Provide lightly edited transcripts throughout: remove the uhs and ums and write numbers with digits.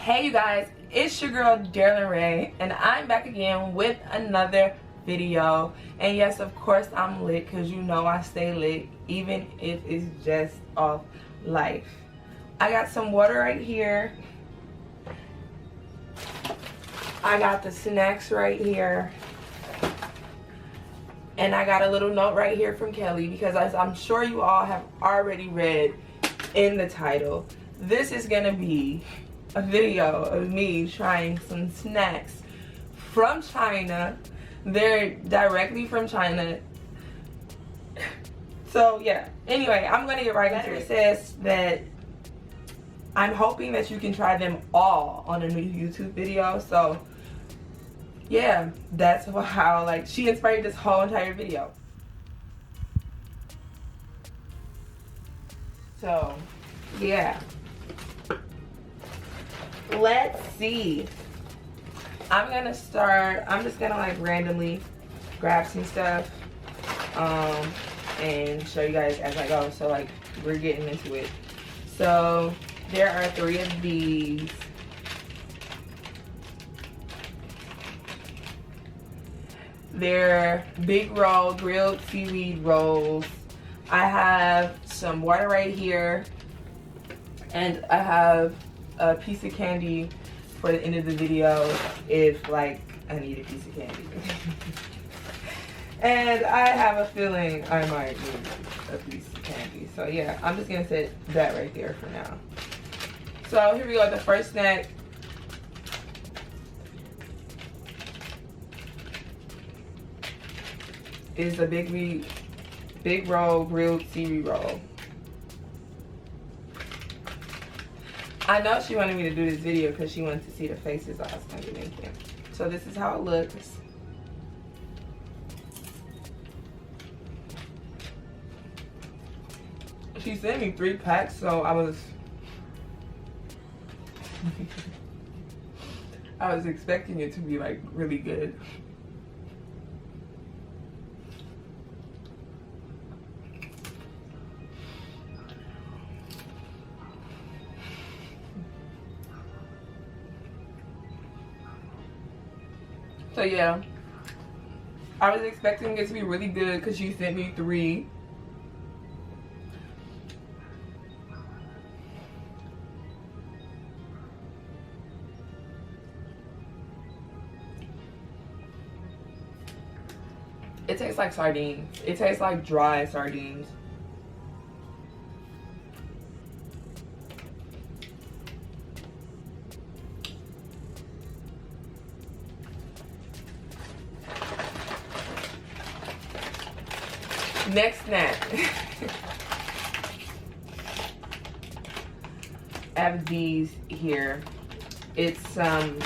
Hey you guys, it's your girl Darlyn Ray, and I'm back again with another video. And yes, of course I'm lit, because you know I stay lit even if it's just off life. I got some water right here. I got the snacks right here. And I got a little note right here from Kelly, because as I'm sure you all have already read in the title, this is gonna be a video of me trying some snacks from China. They're directly from China. So yeah, anyway, I'm gonna get right into it. It says that I'm hoping that you can try them all on a new YouTube video. So yeah, that's how like she inspired this whole entire video. So yeah, let's see. I'm just gonna like randomly grab some stuff and show you guys as I go. So like we're getting into it. So there are 3 of these. They're big roll grilled seaweed rolls. I have some water right here, and I have a piece of candy for the end of the video if like I need a piece of candy. And I have a feeling I might need a piece of candy. So yeah, I'm just gonna set that right there for now. So here we go, the first snack. Is a big roll grilled seaweed roll. I know she wanted me to do this video because she wanted to see the faces I was going to be making. So this is how it looks. She sent me 3 packs, so I was expecting it to be like really good. So yeah, I was expecting it to be really good because she sent me 3. It tastes like sardines. It tastes like dry sardines. Next snack. I have these here. It's some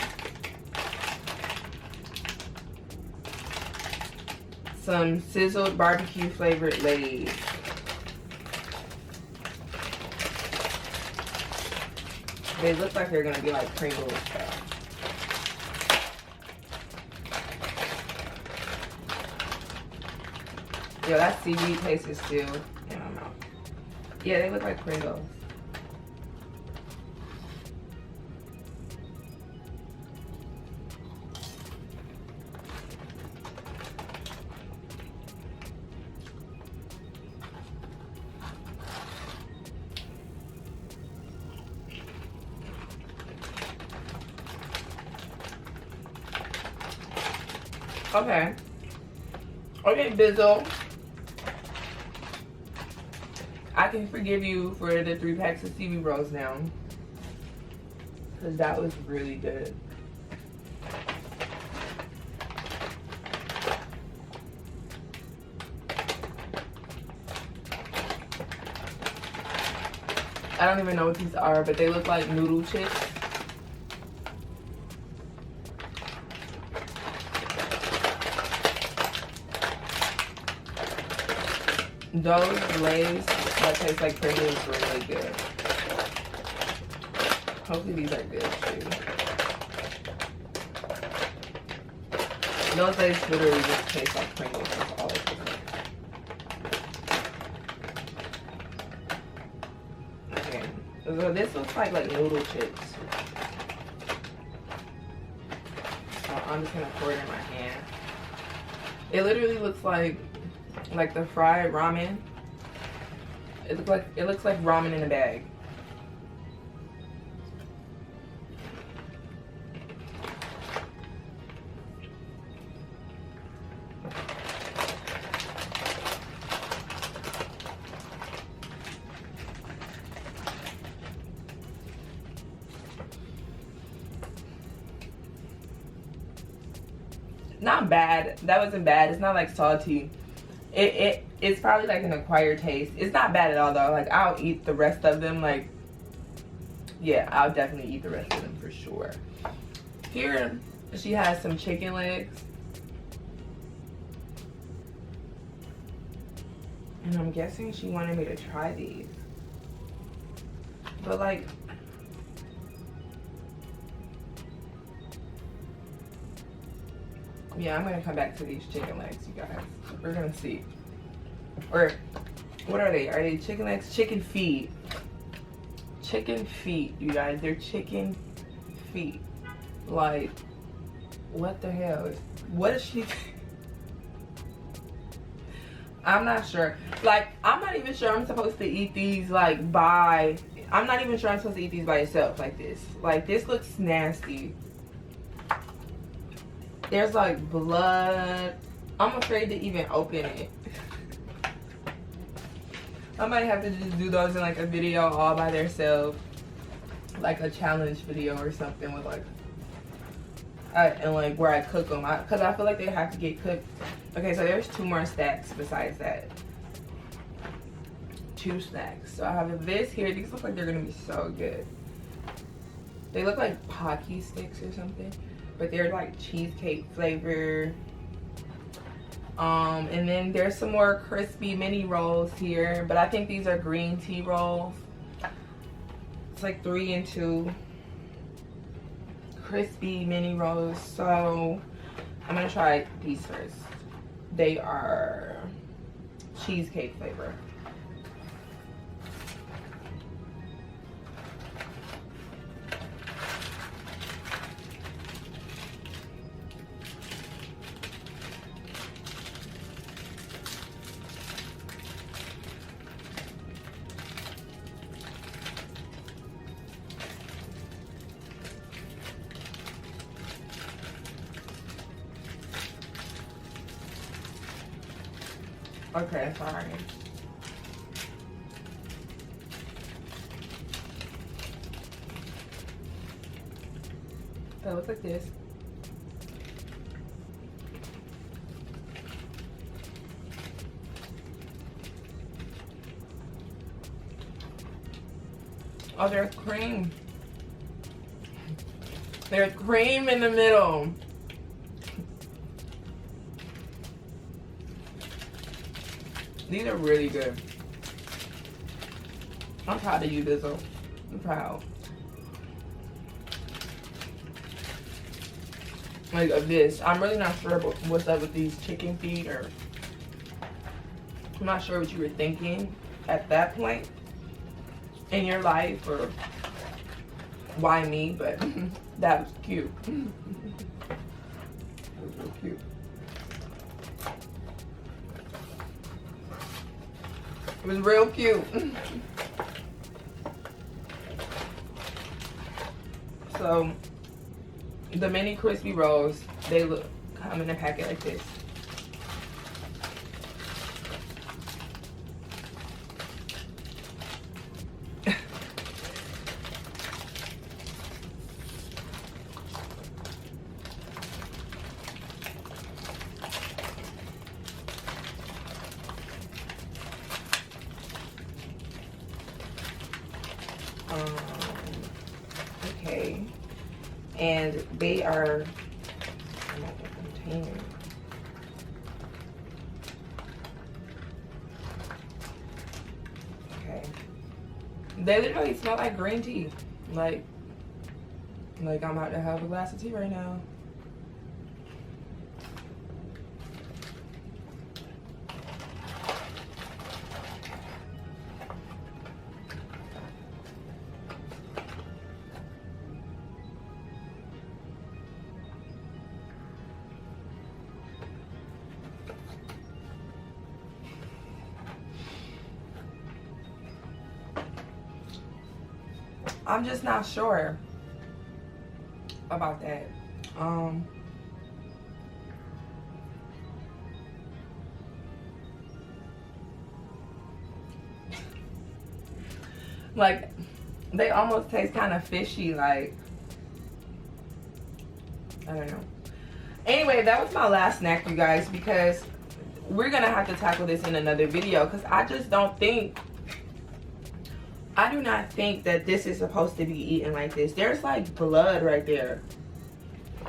sizzled barbecue flavored Lay's. They look like they're gonna be like Pringles stuff. Yo, that seaweed taste is still in my mouth. Yeah, they look like Pringles. Okay. Okay, Bizzle. I can forgive you for the 3 packs of seaweed rolls now, because that was really good. I don't even know what these are, but they look like noodle chips. Those Lay's that taste like Pringles were really good. Hopefully these are good too. Those Lay's literally just taste like Pringles. That's all it tastes like. Okay. So this looks like noodle chips. I'm just gonna pour it in my hand. It literally looks like the fried ramen. It looks like ramen in a bag. Not bad. That wasn't bad. It's not like salty. It's probably like an acquired taste. It's not bad at all though. Like I'll eat the rest of them. Like yeah, I'll definitely eat the rest of them for sure. Here she has some chicken legs. And I'm guessing she wanted me to try these. But like, yeah, I'm gonna come back to these chicken legs, you guys. We're gonna see. Or, what are they? Are they chicken legs? Chicken feet. Chicken feet, you guys. They're chicken feet. Like, what the hell? What is she? I'm not sure. Like, I'm not even sure I'm supposed to eat these, like, by... I'm not even sure I'm supposed to eat these by itself like this. Like, this looks nasty. There's like blood. I'm afraid to even open it. I might have to just do those in like a video all by themselves, like a challenge video or something with like, and like where I cook them. Cause I feel like they have to get cooked. Okay, so there's 2 more stacks besides that. 2 stacks. So I have this here. These look like they're gonna be so good. They look like Pocky sticks or something. But they're like cheesecake flavor. And then there's some more crispy mini rolls here, but I think these are green tea rolls. It's like 3 and 2 crispy mini rolls. So I'm gonna try these first. They are cheesecake flavor. Okay, sorry. They look like this. Oh, there's cream. There's cream in the middle. These are really good. I'm proud of you, Bizzle. I'm proud. Like of this. I'm really not sure what's up with these chicken feet, or I'm not sure what you were thinking at that point in your life, or why me, but that was cute. That was real cute. It was real cute. So the mini crispy rolls, they come in a packet like this. Okay, and they are in a container. Okay, they literally smell like green tea. Like I'm about to have a glass of tea right now. I'm just not sure about that. Like, they almost taste kind of fishy, like, I don't know. Anyway, that was my last snack, you guys, because we're gonna have to tackle this in another video, because I just don't think, I do not think that this is supposed to be eaten like this. There's like blood right there.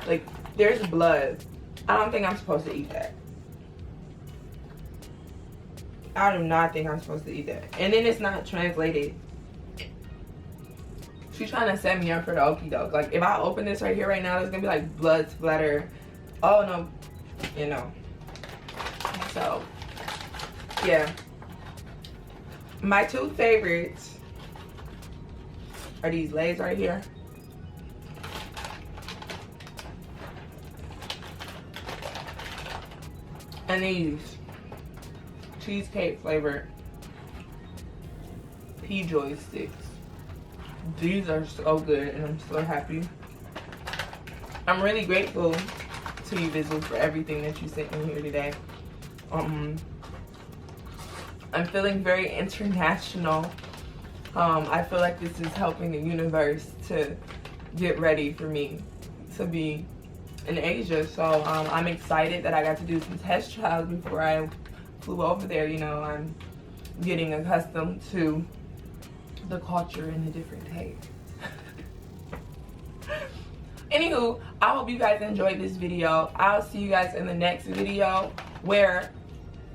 Like, there's blood. I don't think I'm supposed to eat that. I do not think I'm supposed to eat that. And then it's not translated. She's trying to set me up for the okie doke. Like, if I open this right here right now, there's gonna be like blood splatter. Oh no, you know. So, yeah. My two favorites are these Lays right here. And these cheesecake flavored P-Joy sticks. These are so good, and I'm so happy. I'm really grateful to you, Bizzle, for everything that you sent me here today. I'm feeling very international. I feel like this is helping the universe to get ready for me to be in Asia. So I'm excited that I got to do some test trials before I flew over there. You know, I'm getting accustomed to the culture and the different tastes. Anywho, I hope you guys enjoyed this video. I'll see you guys in the next video, where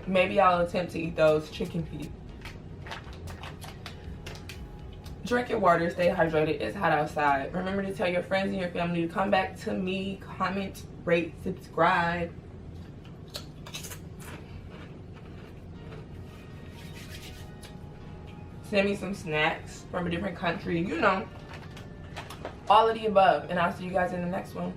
maybe I'll attempt to eat those chicken feet. Drink your water, stay hydrated, it's hot outside. Remember to tell your friends and your family to come back to me, comment, rate, subscribe. Send me some snacks from a different country, you know, all of the above. And I'll see you guys in the next one.